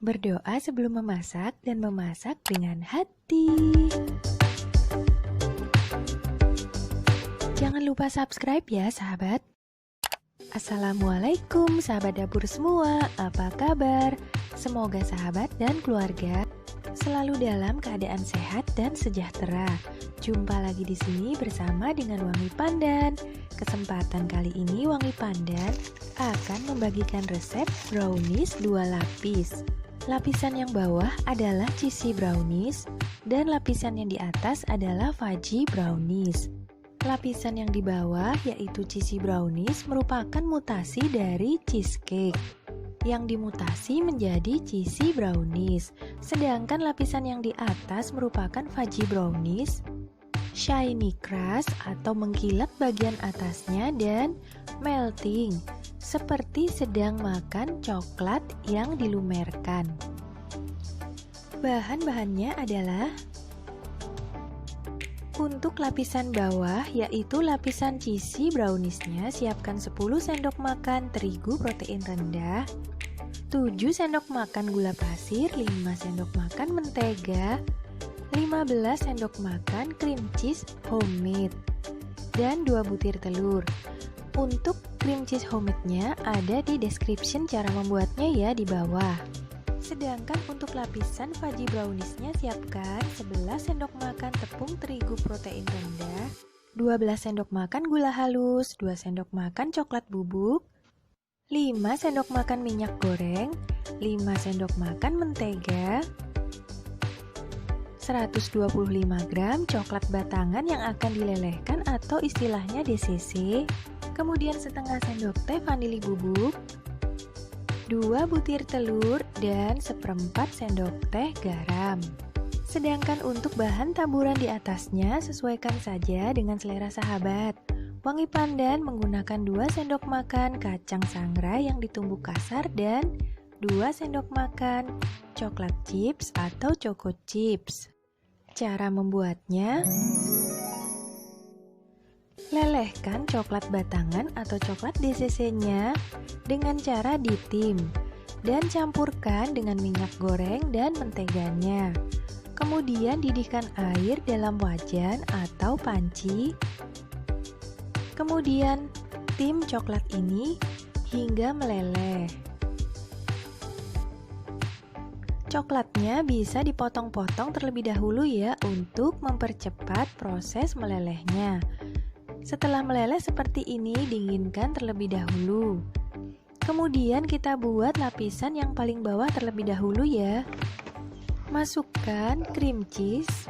Berdoa sebelum memasak dan memasak dengan hati. Jangan lupa subscribe ya sahabat. Assalamualaikum sahabat dapur semua, apa kabar? Semoga sahabat dan keluarga selalu dalam keadaan sehat dan sejahtera. Jumpa lagi di sini bersama dengan Wangi Pandan. Kesempatan kali ini Wangi Pandan akan membagikan resep brownies 2 lapis. Lapisan yang bawah adalah cheesy brownies dan lapisan yang di atas adalah fudgy brownies. Lapisan yang di bawah yaitu cheesy brownies merupakan mutasi dari cheesecake yang dimutasi menjadi cheesy brownies. Sedangkan lapisan yang di atas merupakan fudgy brownies, shiny crust atau mengkilap bagian atasnya dan melting, seperti sedang makan coklat yang dilumerkan. Bahan-bahannya adalah untuk lapisan bawah yaitu lapisan cheesy browniesnya, siapkan 10 sendok makan terigu protein rendah, 7 sendok makan gula pasir, 5 sendok makan mentega, 15 sendok makan cream cheese homemade, dan 2 butir telur. Untuk cream cheese homemade-nya ada di description cara membuatnya ya di bawah. Sedangkan untuk lapisan fudgy brownies-nya siapkan 11 sendok makan tepung terigu protein rendah, 12 sendok makan gula halus, 2 sendok makan coklat bubuk, 5 sendok makan minyak goreng, 5 sendok makan mentega, 125 gram coklat batangan yang akan dilelehkan atau istilahnya DCC, kemudian setengah sendok teh vanili bubuk, 2 butir telur, dan seperempat sendok teh garam. Sedangkan untuk bahan taburan di atasnya sesuaikan saja dengan selera sahabat. Wangi Pandan menggunakan 2 sendok makan kacang sangrai yang ditumbuk kasar dan 2 sendok makan coklat chips atau choco chips. Cara membuatnya: lelehkan coklat batangan atau coklat DCC-nya dengan cara ditim dan campurkan dengan minyak goreng dan menteganya. Kemudian didihkan air dalam wajan atau panci. Kemudian tim coklat ini hingga meleleh. Coklatnya bisa dipotong-potong terlebih dahulu ya untuk mempercepat proses melelehnya. Setelah meleleh seperti ini, dinginkan terlebih dahulu. Kemudian kita buat lapisan yang paling bawah terlebih dahulu ya. Masukkan cream cheese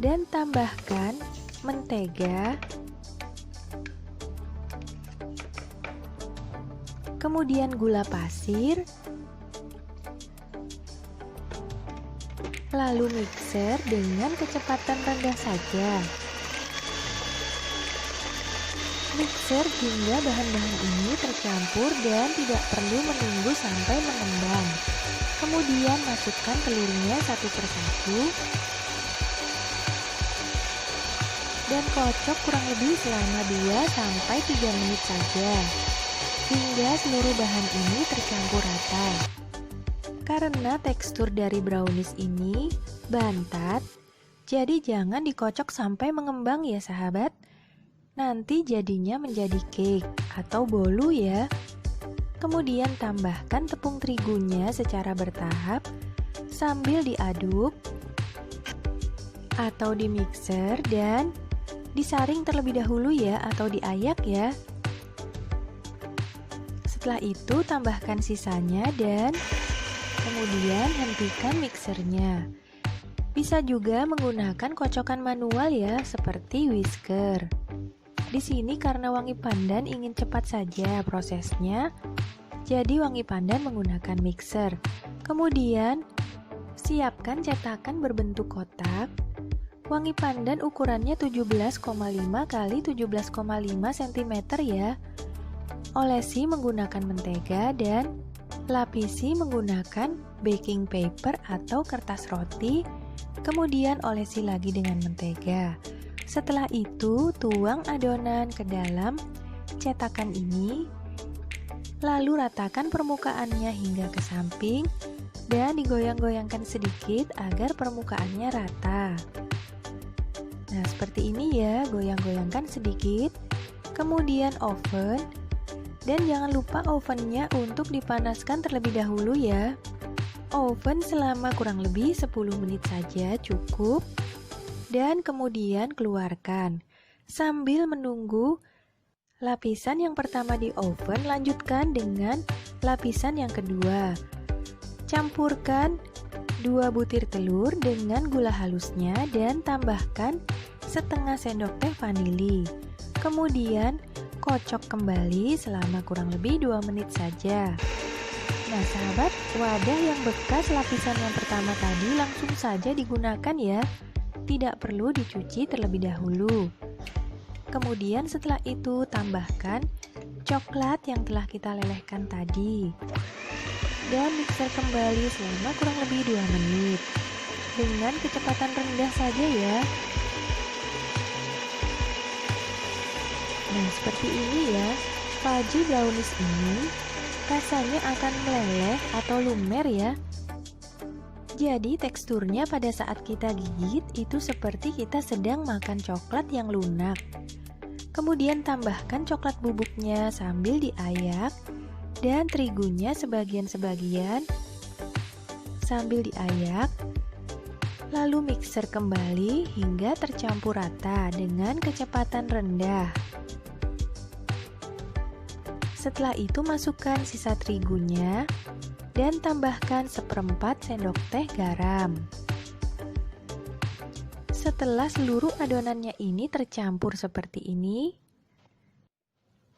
dan tambahkan mentega. Kemudian gula pasir. Lalu mixer dengan kecepatan rendah saja. Mixer hingga bahan-bahan ini tercampur dan tidak perlu menunggu sampai mengembang. Kemudian masukkan telurnya satu persatu dan kocok kurang lebih selama 2-3 menit saja hingga seluruh bahan ini tercampur rata. Karena tekstur dari brownies ini bantat, jadi jangan dikocok sampai mengembang ya sahabat. Nanti jadinya menjadi cake atau bolu ya. Kemudian tambahkan tepung terigunya secara bertahap sambil diaduk atau di mixer dan disaring terlebih dahulu ya atau diayak ya. Setelah itu tambahkan sisanya dan kemudian hentikan mixernya. Bisa juga menggunakan kocokan manual ya seperti whisker. Di sini karena Wangi Pandan ingin cepat saja prosesnya, jadi Wangi Pandan menggunakan mixer. Kemudian siapkan cetakan berbentuk kotak. Wangi Pandan ukurannya 17,5 x 17,5 cm ya. Olesi menggunakan mentega dan lapisi menggunakan baking paper atau kertas roti. Kemudian olesi lagi dengan mentega. Setelah itu tuang adonan ke dalam cetakan ini, lalu ratakan permukaannya hingga ke samping dan digoyang-goyangkan sedikit agar permukaannya rata. Nah, seperti ini ya, goyang-goyangkan sedikit. Kemudian oven, dan jangan lupa ovennya untuk dipanaskan terlebih dahulu ya. Oven selama kurang lebih 10 menit saja cukup. Dan kemudian keluarkan. Sambil menunggu lapisan yang pertama di oven, lanjutkan dengan lapisan yang kedua. Campurkan 2 butir telur dengan gula halusnya dan tambahkan setengah sendok teh vanili. Kemudian kocok kembali selama kurang lebih 2 menit saja. Nah sahabat, wadah yang bekas lapisan yang pertama tadi langsung saja digunakan ya. Tidak perlu dicuci terlebih dahulu. Kemudian setelah itu tambahkan coklat yang telah kita lelehkan tadi. Dan mixer kembali selama kurang lebih 2 menit. Dengan kecepatan rendah saja ya. Nah seperti ini ya, fudgy brownies ini rasanya akan meleleh atau lumer ya. Jadi teksturnya pada saat kita gigit itu seperti kita sedang makan coklat yang lunak. Kemudian tambahkan coklat bubuknya sambil diayak dan terigunya sebagian-sebagian sambil diayak. Lalu mixer kembali hingga tercampur rata dengan kecepatan rendah. Setelah itu masukkan sisa terigunya dan tambahkan 1/4 sendok teh garam. Setelah seluruh adonannya ini tercampur seperti ini,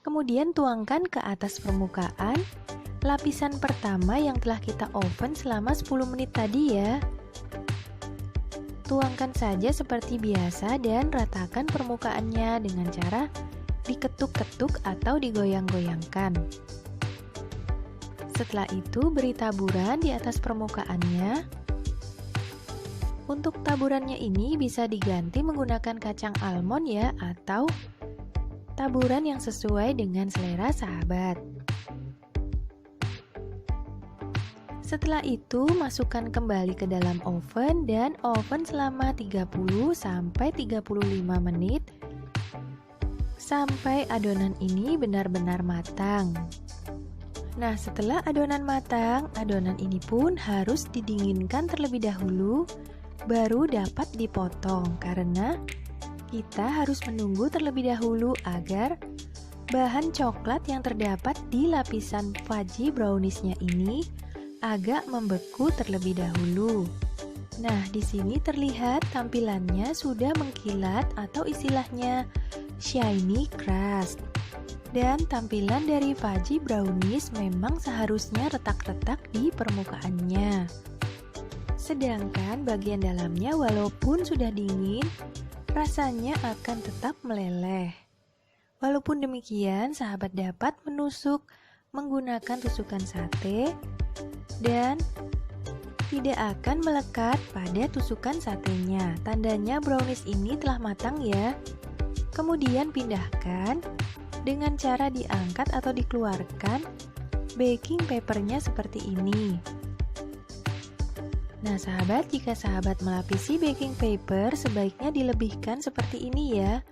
kemudian tuangkan ke atas permukaan lapisan pertama yang telah kita oven selama 10 menit tadi ya. Tuangkan saja seperti biasa dan ratakan permukaannya dengan cara diketuk-ketuk atau digoyang-goyangkan. Setelah itu beri taburan di atas permukaannya. Untuk taburannya ini bisa diganti menggunakan kacang almond ya, atau taburan yang sesuai dengan selera sahabat. Setelah itu masukkan kembali ke dalam oven dan oven selama 30-35 menit sampai adonan ini benar-benar matang. Nah, setelah adonan matang, adonan ini pun harus didinginkan terlebih dahulu, baru dapat dipotong karena kita harus menunggu terlebih dahulu agar bahan coklat yang terdapat di lapisan fudgy browniesnya ini agak membeku terlebih dahulu. Nah, di sini terlihat tampilannya sudah mengkilat atau istilahnya shiny crust. Dan tampilan dari fudgy brownies memang seharusnya retak-retak di permukaannya. Sedangkan bagian dalamnya walaupun sudah dingin, rasanya akan tetap meleleh. Walaupun demikian, sahabat dapat menusuk menggunakan tusukan sate dan tidak akan melekat pada tusukan satenya. Tandanya brownies ini telah matang ya. Kemudian pindahkan dengan cara diangkat atau dikeluarkan baking papernya seperti ini. Nah sahabat, jika sahabat melapisi baking paper sebaiknya dilebihkan seperti ini ya,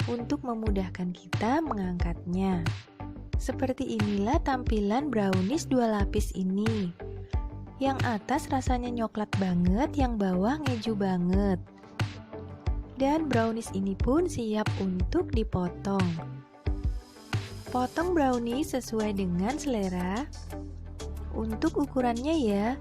untuk memudahkan kita mengangkatnya. Seperti inilah tampilan brownies 2 lapis ini. Yang atas rasanya coklat banget, yang bawah ngeju banget. Dan brownies ini pun siap untuk dipotong. Potong brownies sesuai dengan selera. Untuk ukurannya ya.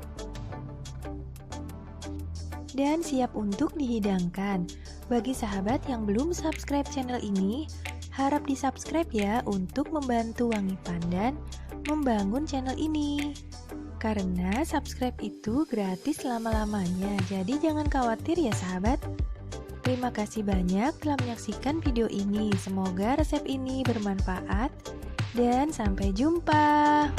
Dan siap untuk dihidangkan. Bagi sahabat yang belum subscribe channel ini, harap di subscribe ya untuk membantu Wangi Pandan membangun channel ini. Karena subscribe itu gratis selama-lamanya, jadi jangan khawatir ya sahabat. Terima kasih banyak telah menyaksikan video ini. Semoga resep ini bermanfaat dan sampai jumpa.